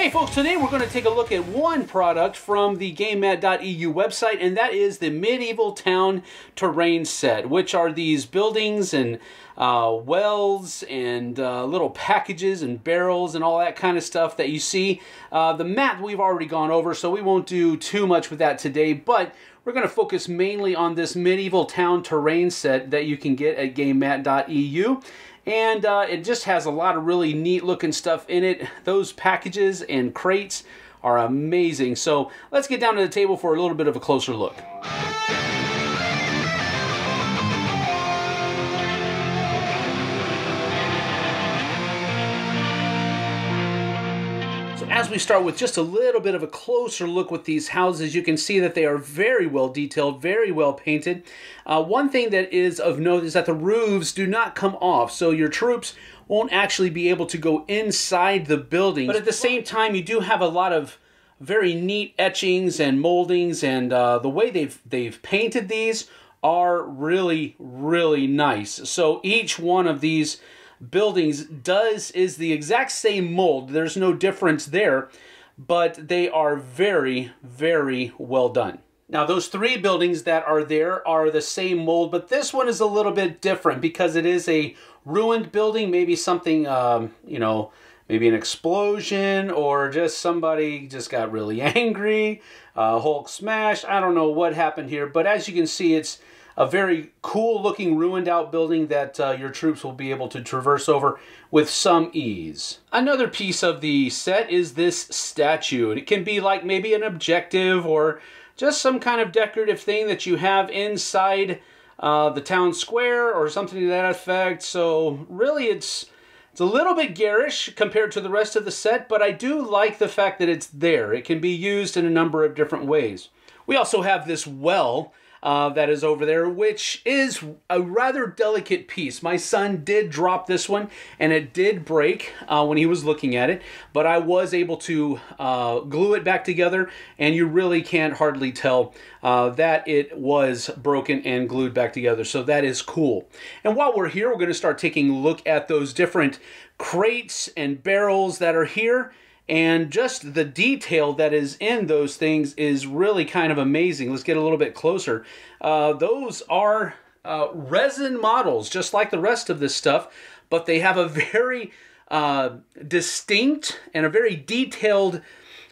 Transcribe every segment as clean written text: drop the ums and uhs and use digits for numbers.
Hey folks, today we're going to take a look at one product from the Gamemat.eu website, and that is the Medieval Town Terrain Set, which are these buildings and wells and little packages and barrels and all that kind of stuff that you see. The map we've already gone over, so we won't do too much with that today, but we're going to focus mainly on this Medieval Town Terrain Set that you can get at Gamemat.eu. And it just has a lot of really neat looking stuff in it. Those packages and crates are amazing. So let's get down to the table for a little bit of a closer look. As we start with just a little bit of a closer look with these houses, you can see that they are very well detailed, very well painted. One thing that is of note is that the roofs do not come off, so your troops won't actually be able to go inside the building. But at the same time, you do have a lot of very neat etchings and moldings, and the way they've painted these are really, really nice. So each one of these buildings is the exact same mold. There's no difference there, but they are very, very well done. Now those three buildings that are there are the same mold, but this one is a little bit different because it is a ruined building, maybe something, you know, maybe an explosion or just somebody just got really angry, Hulk smash. I don't know what happened here, but as you can see, it's a very cool looking ruined out building that your troops will be able to traverse over with some ease. Another piece of the set is this statue. It can be like maybe an objective or just some kind of decorative thing that you have inside the town square or something to that effect. So really it's a little bit garish compared to the rest of the set, but I do like the fact that it's there. It can be used in a number of different ways. We also have this well that is over there, which is a rather delicate piece. My son did drop this one, and it did break when he was looking at it, but I was able to glue it back together, and you really can't hardly tell that it was broken and glued back together, so that is cool. And while we're here, we're going to start taking a look at those different crates and barrels that are here. And just the detail that is in those things is really kind of amazing. Let's get a little bit closer. Those are resin models, just like the rest of this stuff, but they have a very distinct and a very detailed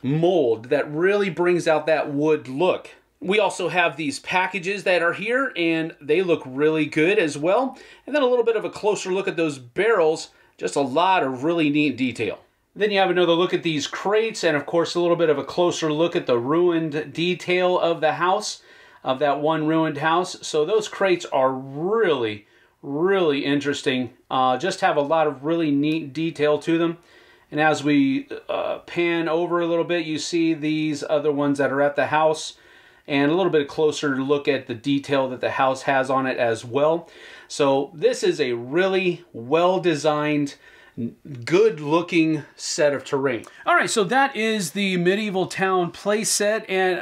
mold that really brings out that wood look. We also have these packages that are here, and they look really good as well. And then a little bit of a closer look at those barrels, just a lot of really neat detail. Then you have another look at these crates, and of course a little bit of a closer look at the ruined detail of the house, of that one ruined house. So those crates are really, really interesting. Just have a lot of really neat detail to them. And as we pan over a little bit, you see these other ones that are at the house, and a little bit closer look at the detail that the house has on it as well. So this is a really well-designed, good-looking set of terrain. All right, so that is the Medieval Town play set, and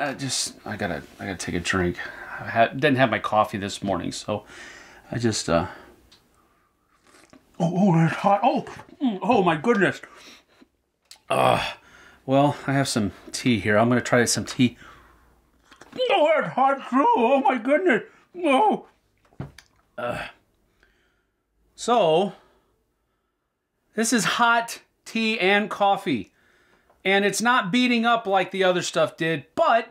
I gotta take a drink. I didn't have my coffee this morning, so I just oh, it's hot. Oh my goodness. Well, I have some tea here. I'm gonna try some tea. Oh, it's hot too. Oh my goodness. Oh. So this is hot tea and coffee, and it's not beating up like the other stuff did, but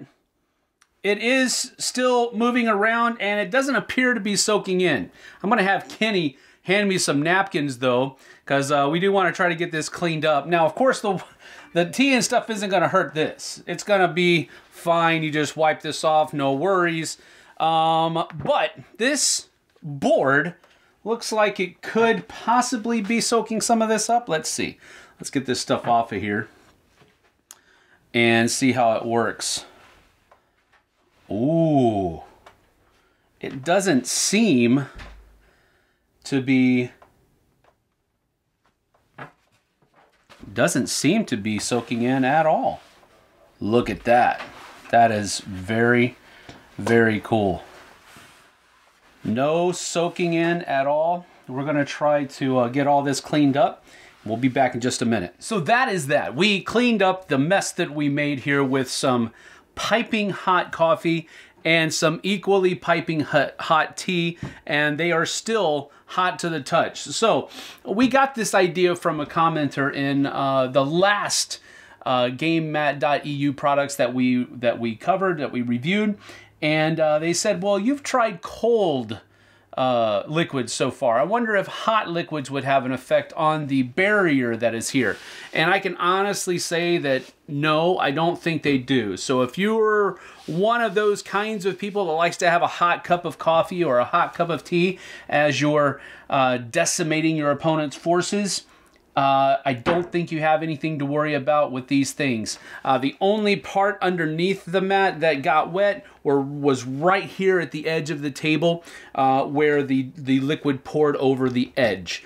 it is still moving around, and it doesn't appear to be soaking in. I'm going to have Kenny hand me some napkins, though, because we do want to try to get this cleaned up. Now, of course, the tea and stuff isn't going to hurt this. It's going to be fine. You just wipe this off, no worries. But this board looks like it could possibly be soaking some of this up. Let's see. Let's get this stuff off of here and see how it works. Ooh. It doesn't seem to be soaking in at all. Look at that. That is very, very cool. No soaking in at all. We're going to try to get all this cleaned up We'll be back in just a minute. So that is that. We cleaned up the mess that we made here with some piping hot coffee and some equally piping hot tea, and they are still hot to the touch. So we got this idea from a commenter in the last Gamemat.eu products that we covered, that we reviewed, and they said, well, you've tried cold liquids so far. I wonder if hot liquids would have an effect on the barrier that is here. And I can honestly say that no, I don't think they do. So if you're one of those kinds of people that likes to have a hot cup of coffee or a hot cup of tea as you're decimating your opponent's forces, I don't think you have anything to worry about with these things. The only part underneath the mat that got wet was right here at the edge of the table where the liquid poured over the edge.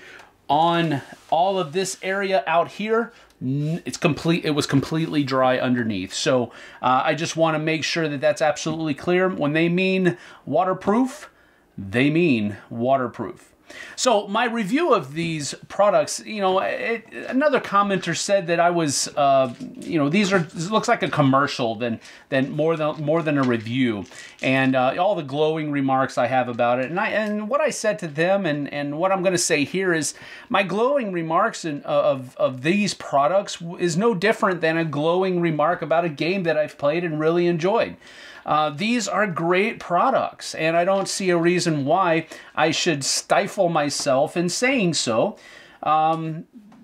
On all of this area out here, it was completely dry underneath. So I just want to make sure that that's absolutely clear. When they mean waterproof, they mean waterproof. So my review of these products, you know, another commenter said that I was, you know, this looks like a commercial than more than a review, and all the glowing remarks I have about it, and what I said to them, and what I'm going to say here is my glowing remarks of these products is no different than a glowing remark about a game that I've played and really enjoyed. These are great products, and I don't see a reason why I should stifle myself in saying so.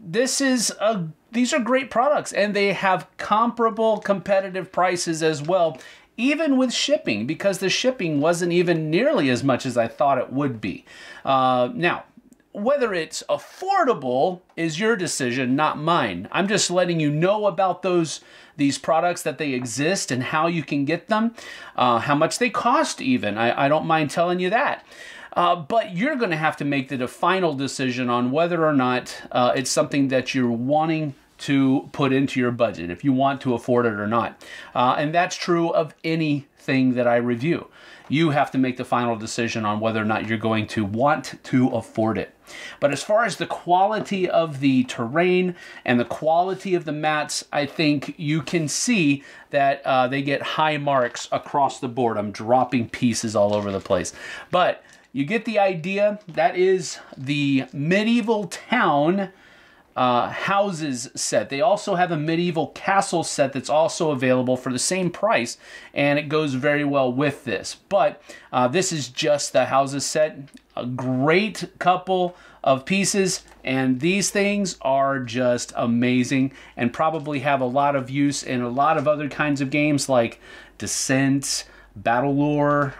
These are great products, and they have comparable competitive prices as well, even with shipping, because the shipping wasn't even nearly as much as I thought it would be. Now, whether it's affordable is your decision, not mine. I'm just letting you know about these products, that they exist and how you can get them, how much they cost even. I don't mind telling you that. But you're going to have to make the final decision on whether or not it's something that you're wanting to put into your budget, if you want to afford it or not. And that's true of anything that I review. You have to make the final decision on whether or not you're going to want to afford it. But as far as the quality of the terrain and the quality of the mats, I think you can see that they get high marks across the board. I'm dropping pieces all over the place. But you get the idea. That is the Medieval Town houses set. They also have a medieval castle set that's also available for the same price, and it goes very well with this. But this is just the houses set. A great couple of pieces, and these things are just amazing and probably have a lot of use in a lot of other kinds of games like Descent, Battle Lore,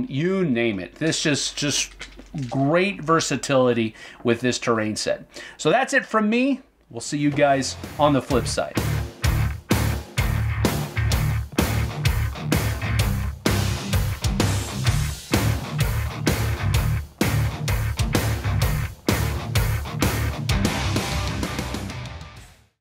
you name it. This just great versatility with this terrain set. So that's it from me. We'll see you guys on the flip side.